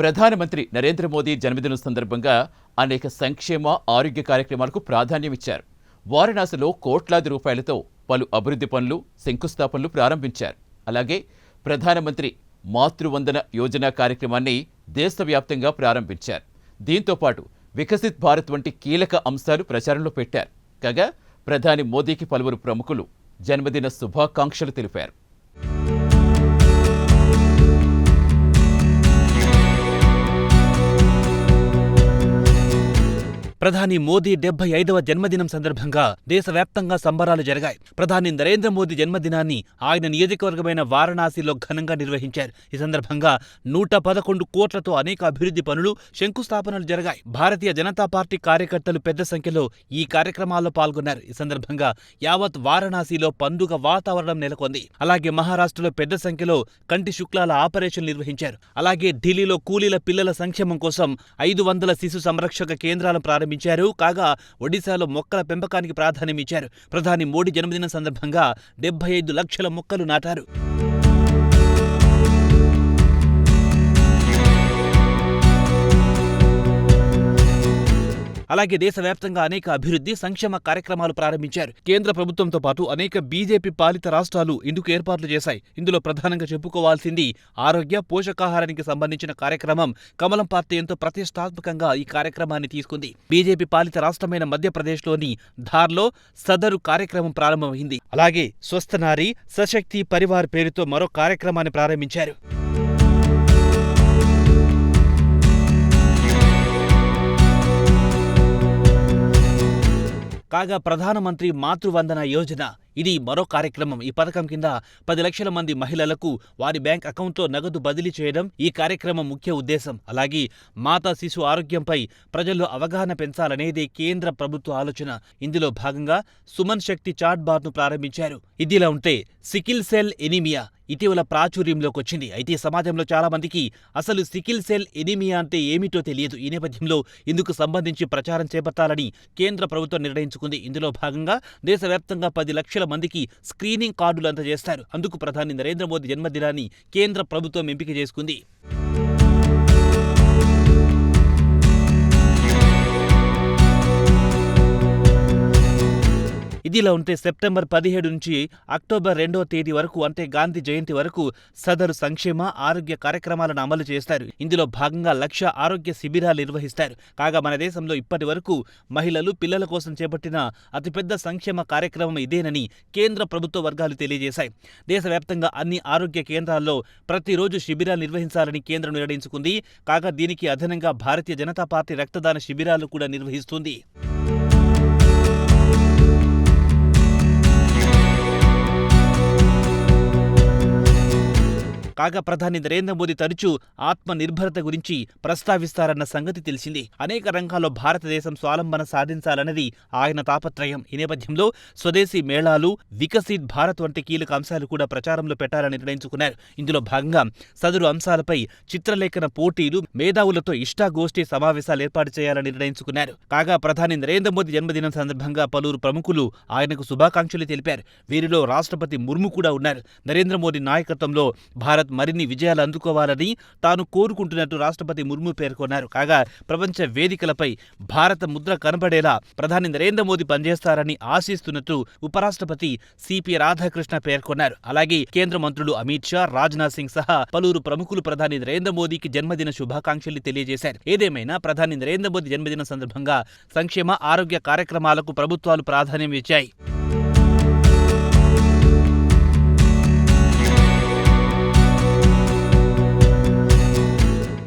ప్రధానమంత్రి నరేంద్ర మోదీ జన్మదినం సందర్భంగా అనేక సంక్షేమ ఆరోగ్య కార్యక్రమాలకు ప్రాధాన్యమిచ్చారు. వారణాసిలో కోట్లాది రూపాయలతో పలు అభివృద్ధి పనులు, శంకుస్థాపనలు ప్రారంభించారు. అలాగే ప్రధానమంత్రి మాతృవందన యోజన కార్యక్రమాన్ని దేశవ్యాప్తంగా ప్రారంభించారు. దీంతో పాటు వికసిత్ భారత్ వంటి కీలక అంశాలు ప్రచారంలో పెట్టారు. కాగా ప్రధాని మోదీకి పలువురు ప్రముఖులు జన్మదిన శుభాకాంక్షలు తెలిపారు. ప్రధాని మోదీ 75వ జన్మదినం సందర్భంగా దేశవ్యాప్తంగా సంబరాలు జరిగాయి. ప్రధాని నరేంద్ర మోదీ జన్మదినాన్ని ఆయన నియోజకవర్గమైన వారణాసిలో ఘనంగా నిర్వహించారు. ఈ సందర్భంగా 111 కోట్లతో అనేక అభివృద్ధి పనులు, శంకుస్థాపనలు జరిగాయి. భారతీయ జనతా పార్టీ కార్యకర్తలు పెద్ద సంఖ్యలో ఈ కార్యక్రమాల్లో పాల్గొన్నారు. ఈ సందర్భంగా యావత్ వారణాసిలో పండుగ వాతావరణం నెలకొంది. అలాగే మహారాష్ట్రలో పెద్ద సంఖ్యలో కంటి శుక్లాల ఆపరేషన్ నిర్వహించారు. అలాగే ఢిల్లీలో కూలీల పిల్లల సంక్షేమం కోసం 500 శిశు సంరక్షక కేంద్రాలను ప్రారంభించారు. కాగా ఒడిశాలో మొక్కల పెంపకానికి ప్రాధాన్యమిచ్చారు. ప్రధాని మోడీ జన్మదినం సందర్భంగా 75 లక్షల మొక్కలు నాటారు. అలాగే దేశవ్యాప్తంగా అనేక అభివృద్ధి, సంక్షేమ కార్యక్రమాలు ప్రారంభించారు. కేంద్ర ప్రభుత్వంతో పాటు అనేక బీజేపీ పాలిత రాష్ట్రాలు ఇందుకు ఏర్పాట్లు చేశాయి. ఇందులో ప్రధానంగా చెప్పుకోవాల్సింది ఆరోగ్య, పోషకాహారానికి సంబంధించిన కార్యక్రమం. కమలం పార్టీ ఎంతో ప్రతిష్టాత్మకంగా ఈ కార్యక్రమాన్ని తీసుకుంది. బీజేపీ పాలిత రాష్ట్రమైన మధ్యప్రదేశ్లోని ధార్లో సదరు కార్యక్రమం ప్రారంభమైంది. అలాగే స్వస్థ నారీ సశక్తి పరివార్ పేరుతో మరో కార్యక్రమాన్ని ప్రారంభించారు. కాగా ప్రధానమంత్రి మాతృవందన యోజన ఇది మరో కార్యక్రమం. ఈ పథకం కింద 10 లక్షల మంది మహిళలకు వారి బ్యాంక్ అకౌంట్లో నగదు బదిలీ చేయడం ఈ కార్యక్రమం ముఖ్య ఉద్దేశం. అలాగే మాతా శిశు ఆరోగ్యంపై ప్రజల్లో అవగాహన పెంచాలనేదే కేంద్ర ప్రభుత్వ ఆలోచన. ఇందులో భాగంగా సుమన్ శక్తి చాట్ బార్ను ప్రారంభించారు. ఇదిలా ఉంటే సికిల్ సెల్ ఎనీమియా ఇటీవల ప్రాచుర్యంలోకి వచ్చింది. అయితే సమాజంలో చాలా మందికి అసలు సికిల్ సెల్ ఎనీమియా అంటే ఏమిటో తెలియదు. ఈ నేపథ్యంలో ఇందుకు సంబంధించి ప్రచారం చేపట్టాలని కేంద్ర ప్రభుత్వం నిర్ణయించుకుంది. ఇందులో భాగంగా దేశవ్యాప్తంగా 10 లక్షల మందికి స్క్రీనింగ్ కార్డులు అందజేస్తారు. అందుకు ప్రధాని నరేంద్ర మోదీ జన్మదినాన్ని కేంద్ర ప్రభుత్వం ఎంపిక చేసుకుంది. ఇదిలా ఉంటే సెప్టెంబర్ 17 నుంచి అక్టోబర్ 2వ తేదీ వరకు అంటే గాంధీ జయంతి వరకు సదరు సంక్షేమ ఆరోగ్య కార్యక్రమాలను అమలు చేస్తారు. ఇందులో భాగంగా 1,00,000 ఆరోగ్య శిబిరాలు నిర్వహిస్తారు. కాగా మన దేశంలో ఇప్పటి వరకు మహిళలు, పిల్లల కోసం చేపట్టిన అతిపెద్ద సంక్షేమ కార్యక్రమం ఇదేనని కేంద్ర ప్రభుత్వ వర్గాలు తెలియజేశాయి. దేశవ్యాప్తంగా అన్ని ఆరోగ్య కేంద్రాల్లో ప్రతిరోజు శిబిరాలు నిర్వహించాలని కేంద్రం నిర్ణయించుకుంది. కాగా దీనికి అదనంగా భారతీయ జనతా పార్టీ రక్తదాన శిబిరాలు కూడా నిర్వహిస్తుంది. కాగా ప్రధాని నరేంద్ర మోదీ తరచూ ఆత్మ నిర్భరత గురించి ప్రస్తావిస్తారన్న సంగతి తెలిసింది. అనేక రంగాల్లో భారతదేశం స్వావలంబన సాధించాలన్నది ఆయన తాపత్రయం. ఈ నేపథ్యంలో స్వదేశీ మేళాలు, వికసిత్ భారత్ వంటి కీలక అంశాలు కూడా ప్రచారంలో పెట్టాలని నిర్ణయించుకున్నారు. ఇందులో భాగంగా సదరు అంశాలపై చిత్రలేఖన పోటీలు, మేధావులతో ఇష్టాగోష్ఠి సమావేశాలు ఏర్పాటు చేయాలని నిర్ణయించుకున్నారు. కాగా ప్రధాని నరేంద్ర మోదీ జన్మదినం సందర్భంగా పలువురు ప్రముఖులు ఆయనకు శుభాకాంక్షలు తెలిపారు. వీరిలో రాష్ట్రపతి ముర్ము కూడా ఉన్నారు. నరేంద్ర మోదీ నాయకత్వంలో భారత్ మరిన్ని విజయాలు అందుకోవాలని తాను కోరుకుంటున్నట్టు రాష్ట్రపతి ముర్ము పేర్కొన్నారు. కాగా ప్రపంచ వేదికలపై భారత ముద్ర కనబడేలా ప్రధాని నరేంద్ర మోదీ పనిచేస్తారని ఆశిస్తున్నట్టు ఉపరాష్ట్రపతి సిపి రాధాకృష్ణ పేర్కొన్నారు. అలాగే కేంద్ర మంత్రులు అమిత్ షా, రాజ్నాథ్ సింగ్ సహా పలువురు ప్రముఖులు ప్రధాని నరేంద్ర మోదీకి జన్మదిన శుభాకాంక్షలు తెలియజేశారు. ఏదేమైనా ప్రధాని నరేంద్ర మోదీ జన్మదినం సందర్భంగా సంక్షేమ ఆరోగ్య కార్యక్రమాలకు ప్రభుత్వాలు ప్రాధాన్యం ఇచ్చాయి.